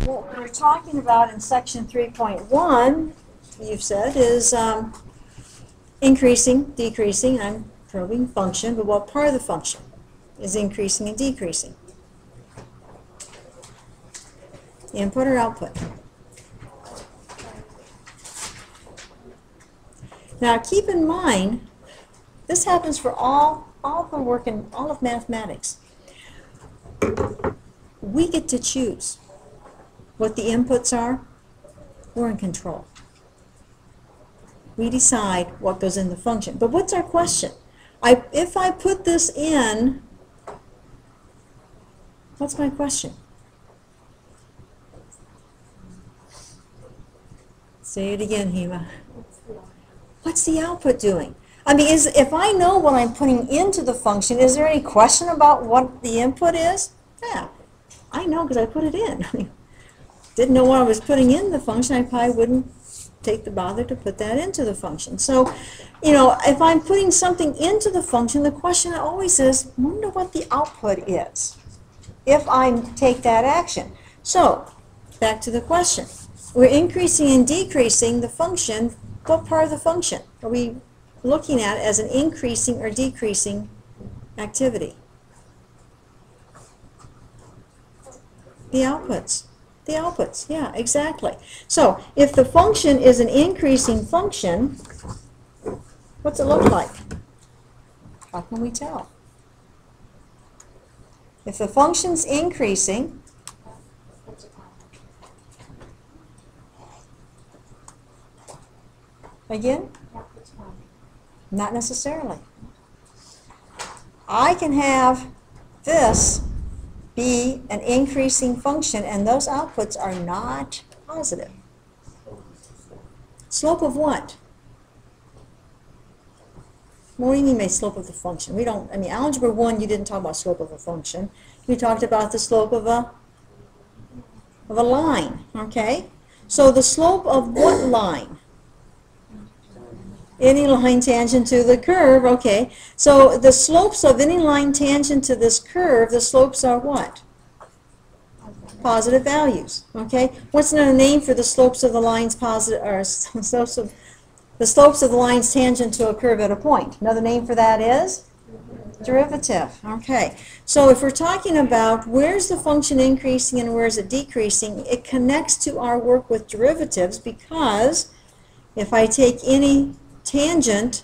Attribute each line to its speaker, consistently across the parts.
Speaker 1: what we're talking about in section 3.1, you've said, is increasing, decreasing. I'm probing function, but what part of the function is increasing and decreasing? Input or output? Now keep in mind, this happens for all the work in all of mathematics. We get to choose what the inputs are. We're in control. We decide what goes in the function. But what's our question? If I put this in, what's my question? Say it again, Hema. What's the output doing? I mean, if I know what I'm putting into the function, is there any question about what the input is? Yeah, I know because I put it in. Didn't know what I was putting in the function, I probably wouldn't take the bother to put that into the function. So, you know, if I'm putting something into the function, the question always is, wonder what the output is if I take that action. So, back to the question. We're increasing and decreasing the function. What part of the function are we looking at as an increasing or decreasing activity? The outputs. The outputs, yeah, exactly. So, if the function is an increasing function, what's it look like? How can we tell? If the function's increasing, again? Not necessarily. I can have this be an increasing function, and those outputs are not positive. Slope of what? What do you mean by slope of the function? We don't, I mean, algebra 1, you didn't talk about slope of a function. You talked about the slope of a line, okay? So the slope of what line? Any line tangent to the curve, okay. So the slopes of any line tangent to this curve, the slopes are what? Positive values, okay. What's another name for the slopes of the lines positive, or the slopes of the lines tangent to a curve at a point? Another name for that is? Derivative, okay. So if we're talking about where's the function increasing and where's it decreasing, it connects to our work with derivatives, because if I take any tangent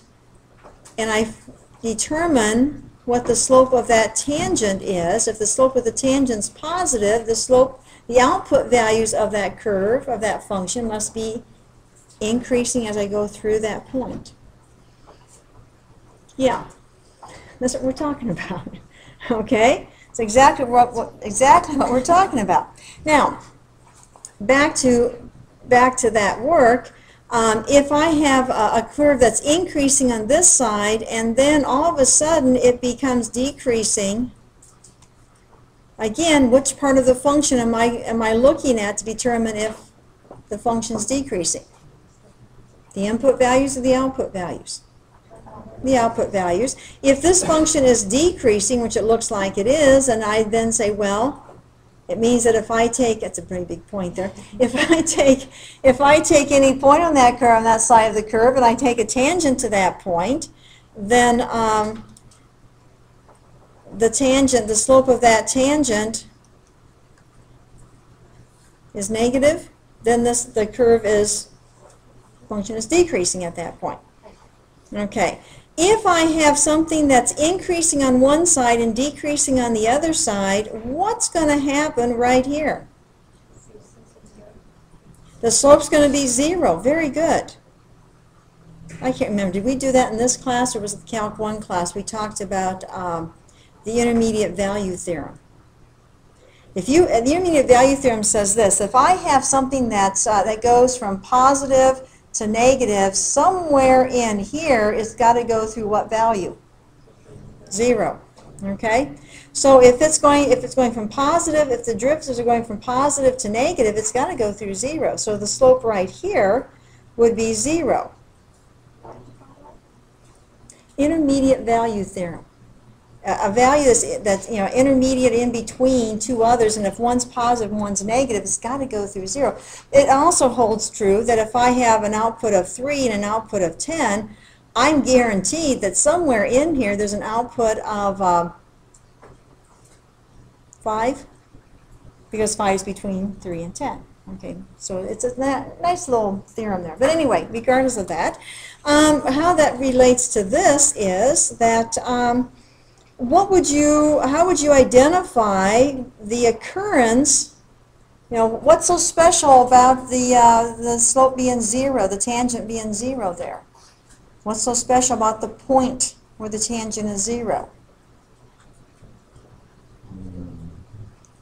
Speaker 1: and I determine what the slope of that tangent is, if the slope of the tangent's positive, the output values of that curve, of that function, must be increasing as I go through that point. Yeah, that's what we're talking about. Okay, it's exactly what we're talking about. Now, back to that work. If I have a curve that's increasing on this side, and then all of a sudden it becomes decreasing, again, which part of the function am I looking at to determine if the function's decreasing? The input values or the output values? The output values. If this function is decreasing, which it looks like it is, and I then say, well, it means that if I take, that's a pretty big point there, if I take any point on that curve, on that side of the curve, and I take a tangent to that point, then the slope of that tangent is negative, then the curve function is decreasing at that point. Okay. If I have something that's increasing on one side and decreasing on the other side, what's going to happen right here? The slope's going to be 0. Very good. I can't remember. Did we do that in this class, or was it the Calc 1 class? We talked about the intermediate value theorem. The intermediate value theorem says this: if I have something that goes from positive to negative, somewhere in here it's got to go through what value? 0. Okay? So if it's going from positive, if the derivatives are going from positive to negative, it's got to go through 0. So the slope right here would be 0. Intermediate value theorem. a value that's intermediate in between two others, and if one's positive and one's negative, it's got to go through 0. It also holds true that if I have an output of 3 and an output of 10, I'm guaranteed that somewhere in here there's an output of 5, because 5 is between 3 and 10. Okay, so it's a nice little theorem there. But anyway, regardless of that, how that relates to this is that how would you identify the occurrence? What's so special about the slope being 0, the tangent being 0 there? What's so special about the point where the tangent is 0?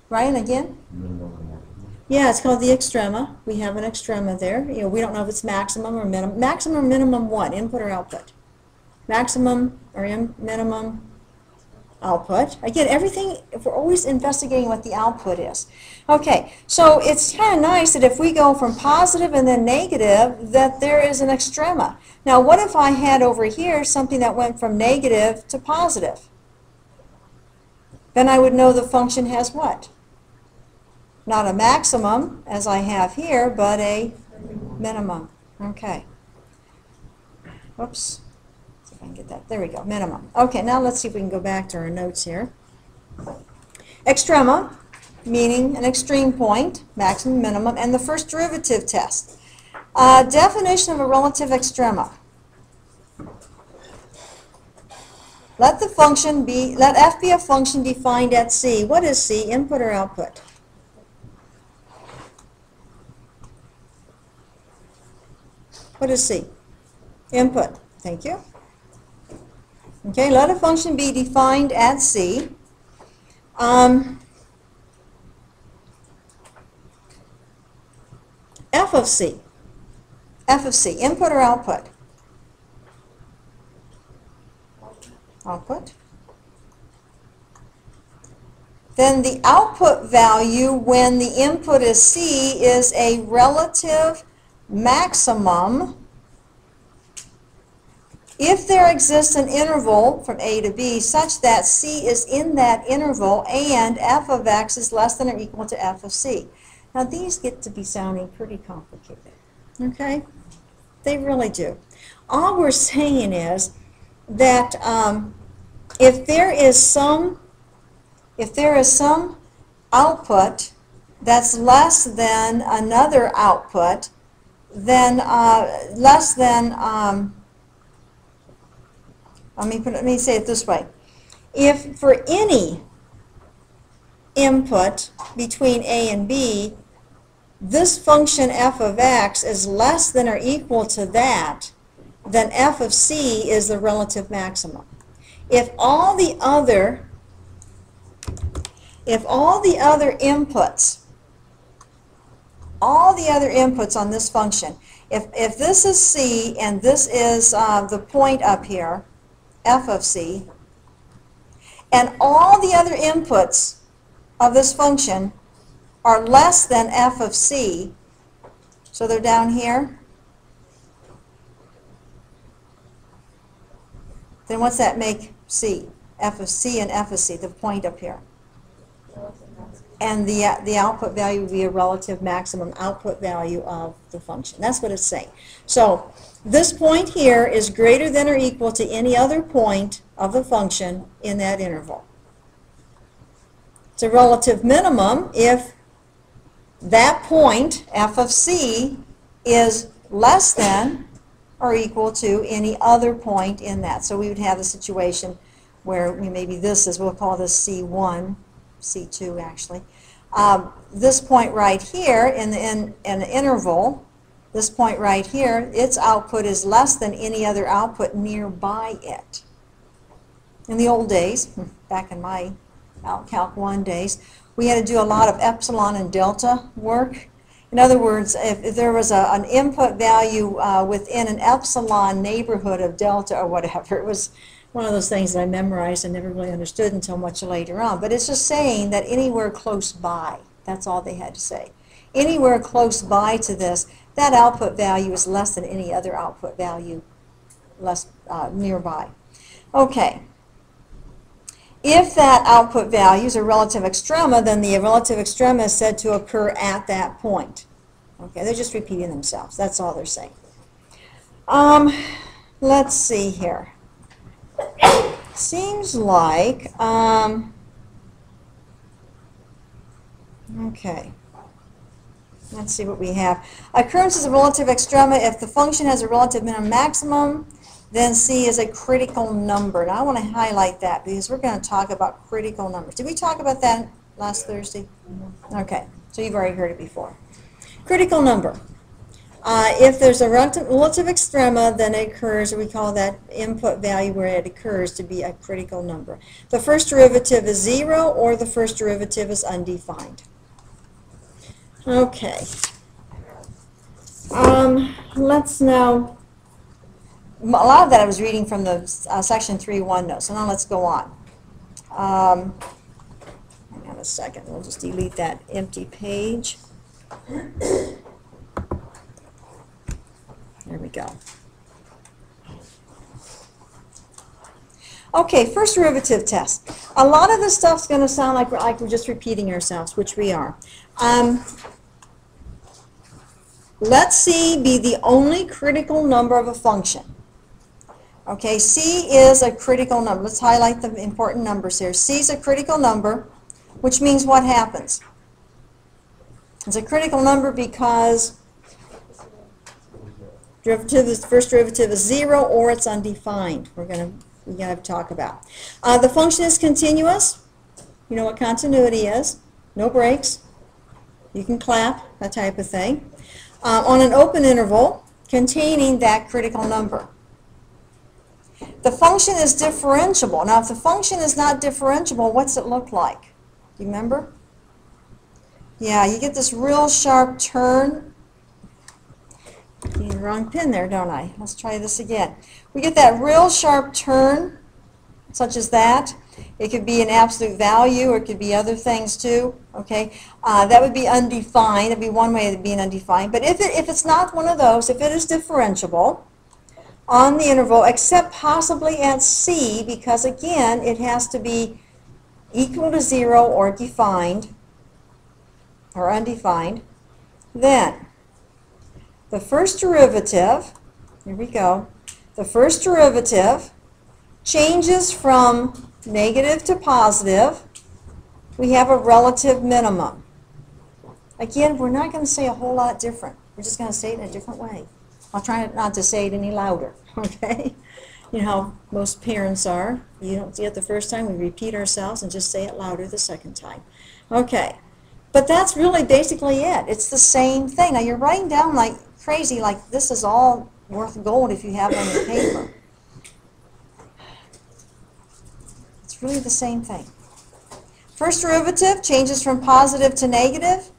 Speaker 1: Ryan, again? Yeah, it's called the extrema. We have an extrema there. We don't know if it's maximum or minimum. Maximum or minimum what? Input or output? Maximum or minimum output. Again, everything, if we're always investigating what the output is. Okay, so it's kind of nice that if we go from positive and then negative, that there is an extrema. Now, what if I had over here something that went from negative to positive? Then I would know the function has what? Not a maximum, as I have here, but a minimum. Okay. Whoops. See if I can get that. There we go. Minimum. Okay, now let's see if we can go back to our notes here. Extrema, meaning an extreme point, maximum, minimum, and the first derivative test. Definition of a relative extrema. Let f be a function defined at C. What is C? Input or output? What is C? Input. Thank you. Okay, let a function be defined at C. F of C. F of C. Input or output? Output. Then the output value when the input is C is a relative maximum if there exists an interval from A to B such that C is in that interval and f of x is less than or equal to f of C. Now these get to be sounding pretty complicated. Okay? They really do. All we're saying is that if there is some output that's less than another output, then let me say it this way. If for any input between A and B, this function f of x is less than or equal to that, then f of C is the relative maximum. If all the other inputs on this function, if this is C and this is the point up here, f of C, and all the other inputs of this function are less than f of C, so they're down here, then what's that make C? F of C and f of C, the point up here. And the output value would be a relative maximum output value of the function. That's what it's saying. So this point here is greater than or equal to any other point of the function in that interval. It's a relative minimum if that point, f of C, is less than or equal to any other point in that. So we would have a situation where maybe this is, we'll call this C1, C2 actually. This point right here in the interval, this point right here, its output is less than any other output nearby it. In the old days, back in my Calc 1 days, we had to do a lot of epsilon and delta work. In other words, if there was an input value within an epsilon neighborhood of delta or whatever, it was one of those things that I memorized and never really understood until much later on. But it's just saying that anywhere close by, that's all they had to say. Anywhere close by to this, that output value is less than any other output value nearby. Okay. If that output value is a relative extrema, then the relative extrema is said to occur at that point. Okay, they're just repeating themselves. That's all they're saying. Let's see here. Seems like, okay. Let's see what we have. Occurrence is a relative extrema. If the function has a relative minimum maximum, then C is a critical number. Now I want to highlight that because we're going to talk about critical numbers. Did we talk about that last Thursday? Okay, so you've already heard it before. Critical number. If there's a relative extrema, then it occurs, we call that input value where it occurs to be a critical number. The first derivative is 0 or the first derivative is undefined. Okay. Let's now, a lot of that I was reading from the section 3.1 notes, so now let's go on. Hang on a second, we'll just delete that empty page. There we go. Okay, first derivative test. A lot of this stuff's going to sound like we're just repeating ourselves, which we are. Let C be the only critical number of a function. Okay, C is a critical number. Let's highlight the important numbers here. C is a critical number, which means what happens? It's a critical number because first derivative is 0 or it's undefined. We're going to talk about. The function is continuous. You know what continuity is. No breaks. You can clap, that type of thing. On an open interval containing that critical number. The function is differentiable. Now, if the function is not differentiable, what's it look like? Do you remember? Yeah, you get this real sharp turn. Getting the wrong pin there, don't I? Let's try this again. We get that real sharp turn, such as that. It could be an absolute value, or it could be other things too. Okay, that would be undefined. That'd be one way of being undefined. But if it's not one of those, if it is differentiable on the interval, except possibly at C, because again, it has to be equal to 0 or defined or undefined, then the first derivative, here we go, the first derivative changes from negative to positive. We have a relative minimum. Again, we're not going to say a whole lot different. We're just going to say it in a different way. I'll try not to say it any louder, okay? You know how most parents are. You don't see it the first time, we repeat ourselves and just say it louder the second time. Okay, but that's really basically it. It's the same thing. Now you're writing down like crazy, like this is all worth gold if you have it on your paper. It's really the same thing. First derivative changes from positive to negative.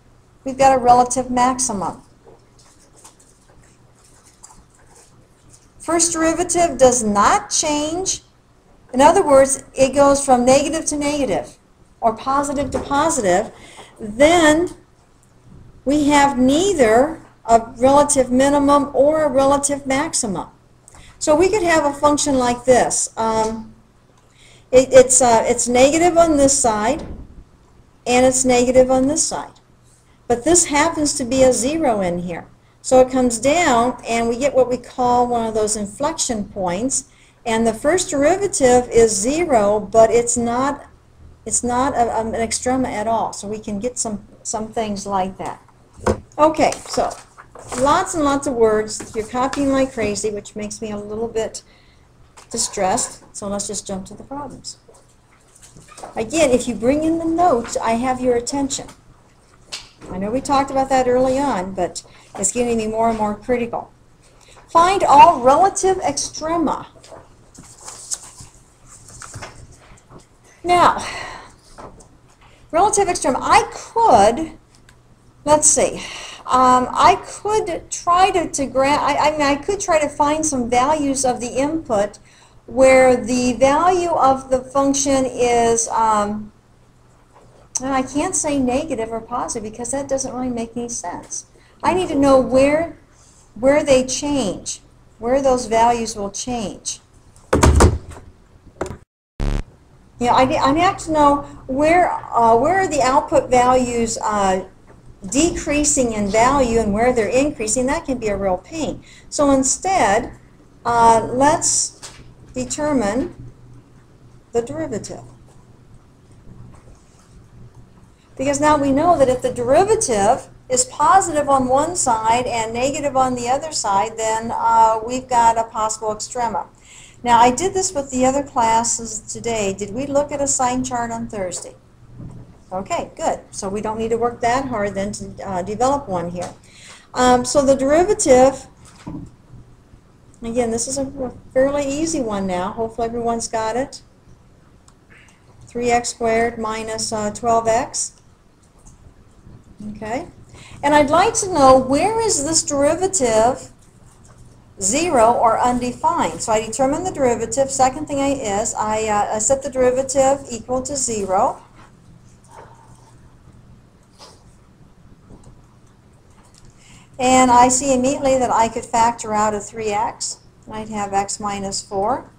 Speaker 1: We've got a relative maximum. First derivative does not change. In other words, it goes from negative to negative or positive to positive. Then we have neither a relative minimum or a relative maximum. So we could have a function like this. It's negative on this side and it's negative on this side. But this happens to be a 0 in here. So it comes down and we get what we call one of those inflection points, and the first derivative is 0, but it's not an extrema at all. So we can get some things like that. Okay, so lots and lots of words. You're copying like crazy, which makes me a little bit distressed. So let's just jump to the problems. Again, if you bring in the notes, I have your attention. I know we talked about that early on, but it's getting me more and more critical. Find all relative extrema. Now, relative extrema, I could, let's see, I could try I could try to find some values of the input where the value of the function is, I can't say negative or positive because that doesn't really make any sense. I need to know where they change, where those values will change. You know, I have to know where are the output values decreasing in value and where they're increasing. That can be a real pain. So instead, let's determine the derivative. Because now we know that if the derivative is positive on one side and negative on the other side, then we've got a possible extrema. Now, I did this with the other classes today. Did we look at a sign chart on Thursday? Okay, good. So we don't need to work that hard then to develop one here. So the derivative, again, this is a fairly easy one now. Hopefully everyone's got it. 3x squared minus 12x. Okay. And I'd like to know, where is this derivative 0 or undefined? So I determine the derivative. Second thing is I set the derivative equal to 0. And I see immediately that I could factor out a 3x. I'd have x minus 4.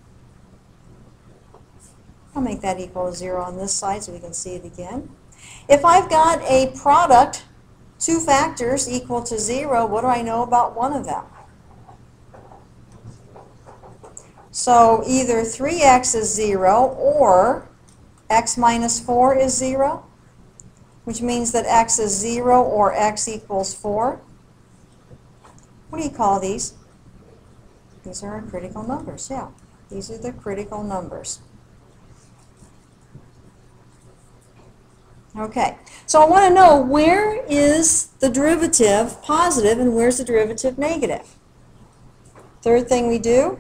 Speaker 1: I'll make that equal to 0 on this side so we can see it again. If I've got a product, two factors equal to 0, what do I know about one of them? So either 3x is 0 or x minus 4 is 0, which means that x is 0 or x equals 4. What do you call these? These are critical numbers, yeah. These are the critical numbers. Okay, so I want to know, where is the derivative positive and where's the derivative negative? Third thing we do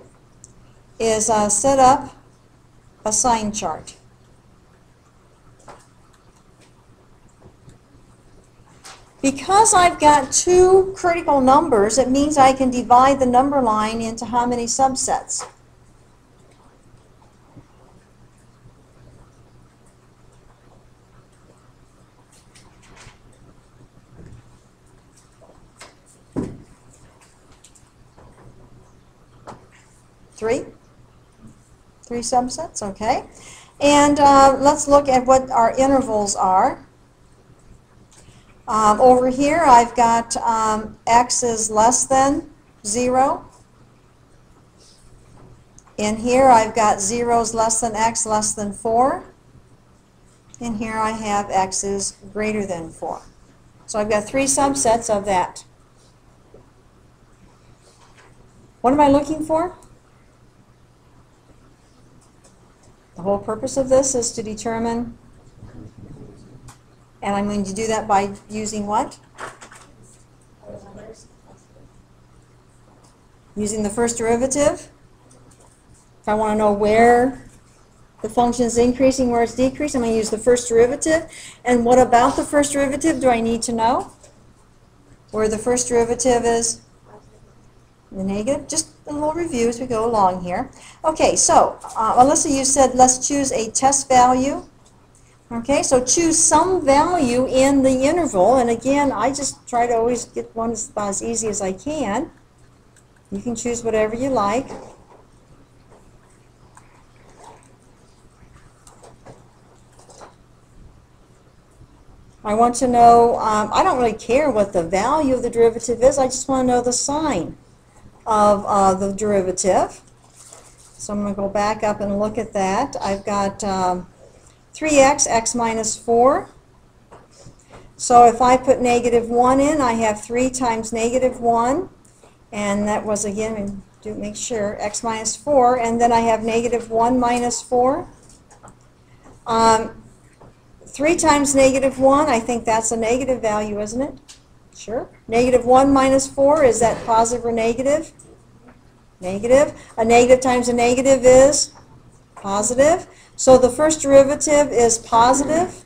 Speaker 1: is set up a sign chart. Because I've got two critical numbers, it means I can divide the number line into how many subsets? Three subsets, okay. And let's look at what our intervals are. Over here I've got x is less than 0. In here I've got 0 is less than x less than 4. And here I have x is greater than 4. So I've got three subsets of that. What am I looking for? The whole purpose of this is to determine, and I'm going to do that by using what? Using the first derivative. If I want to know where the function is increasing, where it's decreasing, I'm going to use the first derivative. And what about the first derivative do I need to know? Where the first derivative is the negative. Just a little review as we go along here. Okay, so Alyssa, you said let's choose a test value. Okay, so choose some value in the interval, and again, I just try to always get one as easy as I can. You can choose whatever you like. I want to know, I don't really care what the value of the derivative is, I just want to know the sign of the derivative. So I'm going to go back up and look at that. I've got 3x, x minus 4. So if I put negative 1 in, I have 3 times negative 1. And that was, again, to make sure, x minus 4. And then I have negative 1 minus 4. 3 times negative 1, I think that's a negative value, isn't it? Sure. Negative 1 minus 4, is that positive or negative? Negative. A negative times a negative is positive. So the first derivative is positive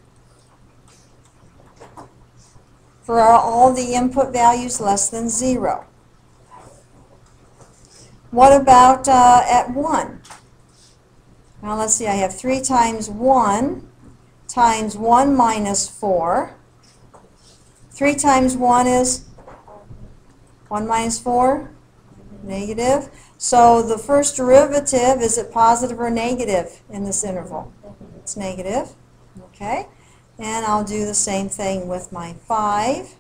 Speaker 1: for all the input values less than 0. What about at 1? Now let's see, I have 3 times 1 times 1 minus 4. 3 times 1 is 1 minus 4, negative. So the first derivative, is it positive or negative in this interval? It's negative. Okay. And I'll do the same thing with my 5.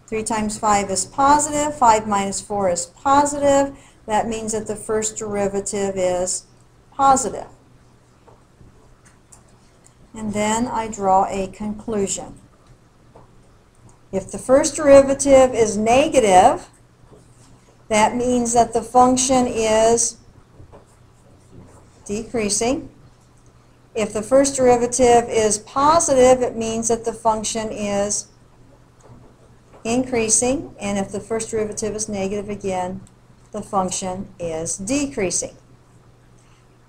Speaker 1: 3 times 5 is positive. 5 minus 4 is positive. That means that the first derivative is positive. And then I draw a conclusion. If the first derivative is negative, that means that the function is decreasing. If the first derivative is positive, it means that the function is increasing. And if the first derivative is negative again, the function is decreasing.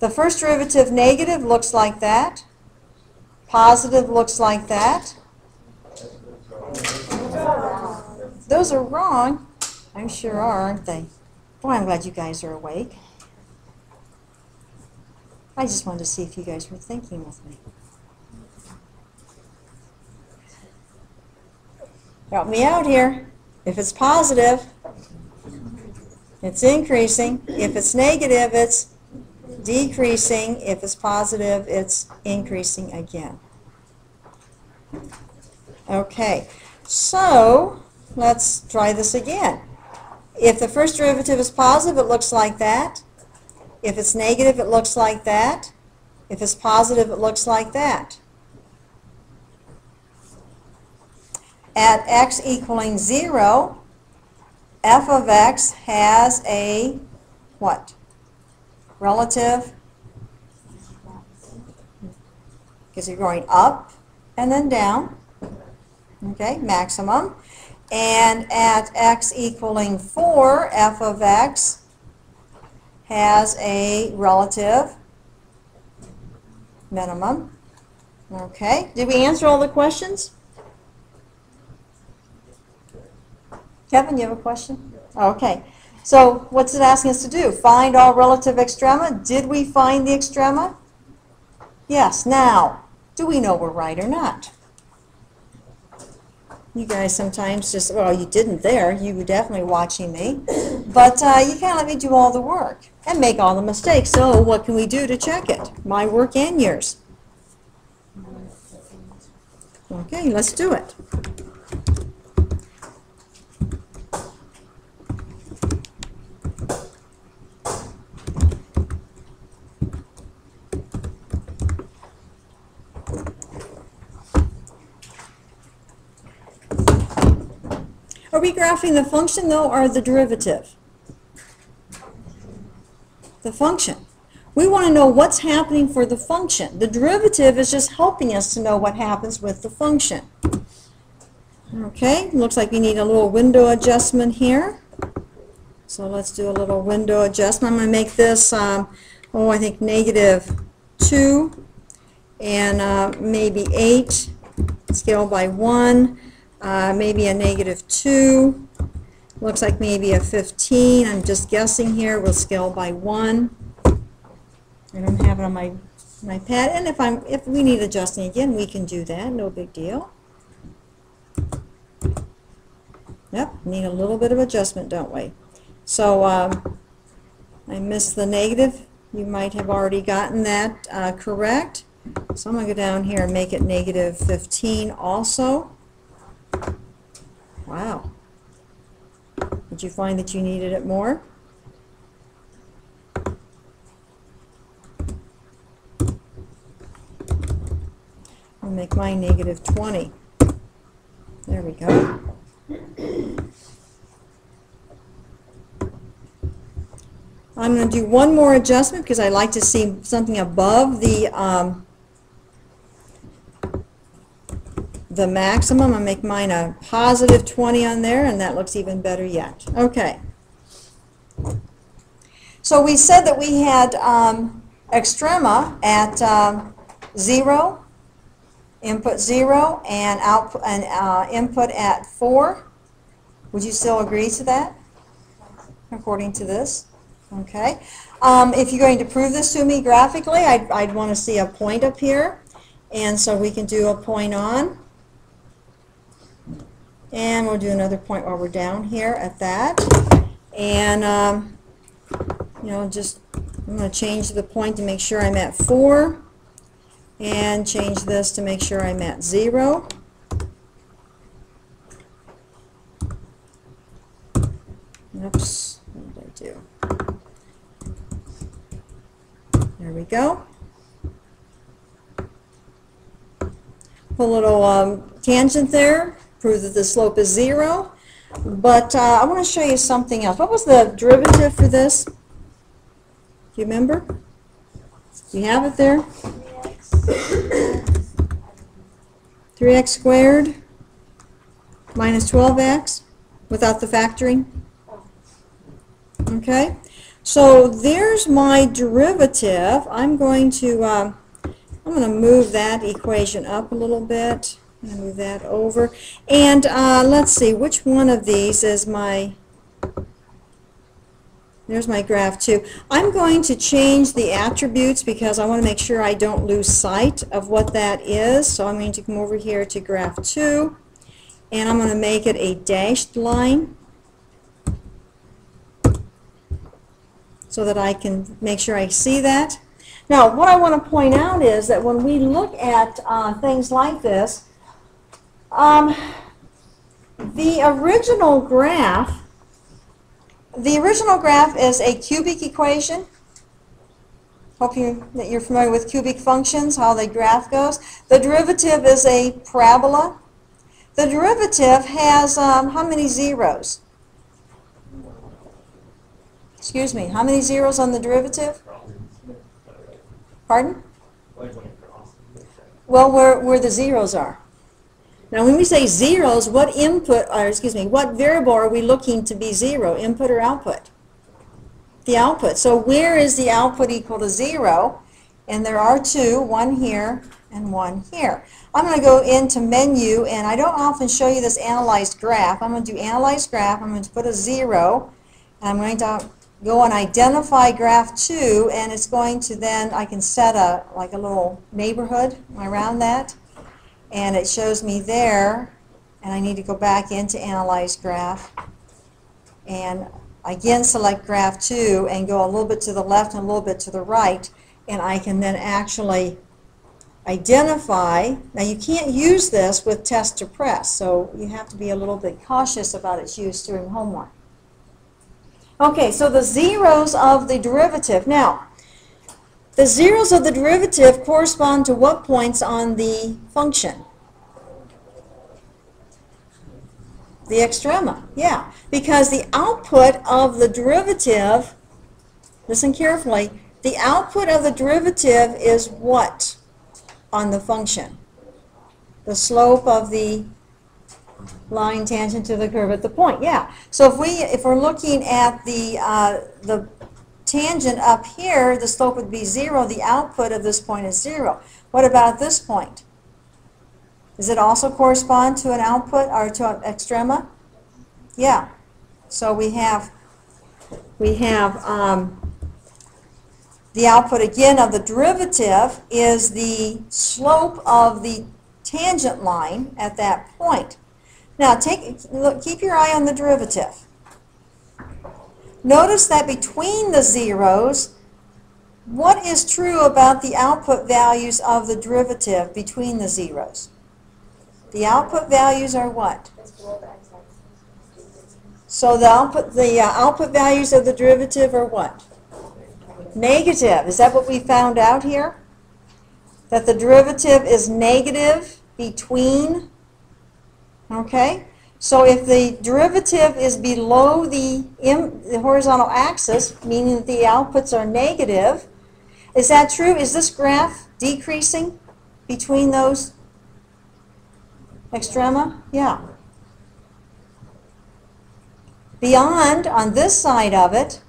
Speaker 1: The first derivative negative looks like that. Positive looks like that. Those are wrong. I'm sure are, aren't they? Boy, I'm glad you guys are awake. I just wanted to see if you guys were thinking with me. Help me out here. If it's positive, it's increasing. If it's negative, it's decreasing. If it's positive, it's increasing again. Okay, so let's try this again. If the first derivative is positive, it looks like that. If it's negative, it looks like that. If it's positive, it looks like that. At x equaling 0, f of x has a what? Relative, because you're going up and then down. Okay, maximum. And at x equaling 4, f of x has a relative minimum. Okay, did we answer all the questions? Kevin, you have a question? Okay, so what's it asking us to do? Find all relative extrema. Did we find the extrema? Yes. Now, do we know we're right or not? You guys sometimes just, well, you didn't there. You were definitely watching me. But you can't let me do all the work and make all the mistakes. So what can we do to check it? My work and yours. Okay, let's do it. Are we graphing the function, though, or the derivative? The function. We want to know what's happening for the function. The derivative is just helping us to know what happens with the function. Okay, looks like we need a little window adjustment here. So let's do a little window adjustment. I'm going to make this, I think -2 and maybe 8, scale by 1. Maybe a -2, looks like maybe a 15. I'm just guessing here. We'll scale by 1. I don't have it on my pad, and if we need adjusting again, we can do that. No big deal. Yep, need a little bit of adjustment, don't we? So I missed the negative. You might have already gotten that correct. So I'm going to go down here and make it -15 also. Wow. Did you find that you needed it more? I'll make mine -20. There we go. I'm going to do one more adjustment because I like to see something above the maximum. I'll make mine a +20 on there, and that looks even better yet. Okay. So we said that we had extrema at 0, input 0, and output and input at 4. Would you still agree to that? According to this, okay. If you're going to prove this to me graphically, I'd want to see a point up here, and so we can do a point on. And we'll do another point while we're down here at that. And, you know, just I'm going to change the point to make sure I'm at 4, and change this to make sure I'm at 0. Oops, what did I do? There we go. Put a little tangent there, prove that the slope is 0. But I want to show you something else. What was the derivative for this? Do you remember? Do you have it there? 3x squared minus 12x without the factoring. Okay, so there's my derivative. I'm going to move that equation up a little bit. I'm going to move that over. And let's see, which one of these is my, there's my graph 2. I'm going to change the attributes because I want to make sure I don't lose sight of what that is. So I'm going to come over here to graph 2, and I'm going to make it a dashed line so that I can make sure I see that. Now, what I want to point out is that when we look at things like this, the original graph is a cubic equation. Hope that you're familiar with cubic functions, how the graph goes. The derivative is a parabola. The derivative has how many zeros? Excuse me, how many zeros on the derivative? Pardon? Well, where the zeros are. Now, when we say zeros, what what variable are we looking to be 0, input or output? The output. So where is the output equal to 0? And there are 2, one here and one here. I'm going to go into menu, and I don't often show you this analyzed graph. I'm going to do analyzed graph. I'm going to put a 0, and I'm going to go and identify graph 2, and it's going to then, I can set a little neighborhood around that. And it shows me there, and I need to go back into Analyze Graph, and again select Graph 2 and go a little bit to the left and a little bit to the right, and I can then actually identify. Now, you can't use this with test to press, so you have to be a little bit cautious about its use during homework. Okay, so the zeros of the derivative. Now, the zeros of the derivative correspond to what points on the function? The extrema, yeah. Because the output of the derivative, listen carefully, the output of the derivative is what on the function? The slope of the line tangent to the curve at the point, yeah. So if we're looking at the tangent up here, the slope would be 0. The output of this point is 0. What about this point? Does it also correspond to an output or to an extrema? Yeah. So we have the output again of the derivative is the slope of the tangent line at that point. Now keep your eye on the derivative. Notice that between the zeros, what is true about the output values of the derivative between the zeros? The output values are what? So the output values of the derivative are what? Negative. Is that what we found out here? That the derivative is negative between, okay? So if the derivative is below the horizontal axis, meaning that the outputs are negative, is that true? Is this graph decreasing between those extrema? Yeah. Beyond, on this side of it,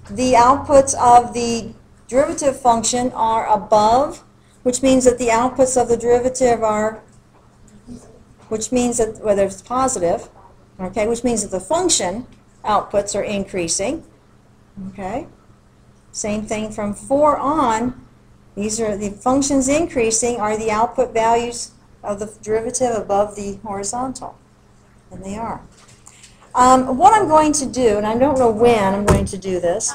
Speaker 1: the outputs of the derivative function are above, which means that the outputs of the derivative are, which means that, whether it's positive, okay, which means that the function outputs are increasing, okay. Same thing from 4 on, these are the functions increasing are the output values of the derivative above the horizontal, and they are. What I'm going to do, and I don't know when I'm going to do this.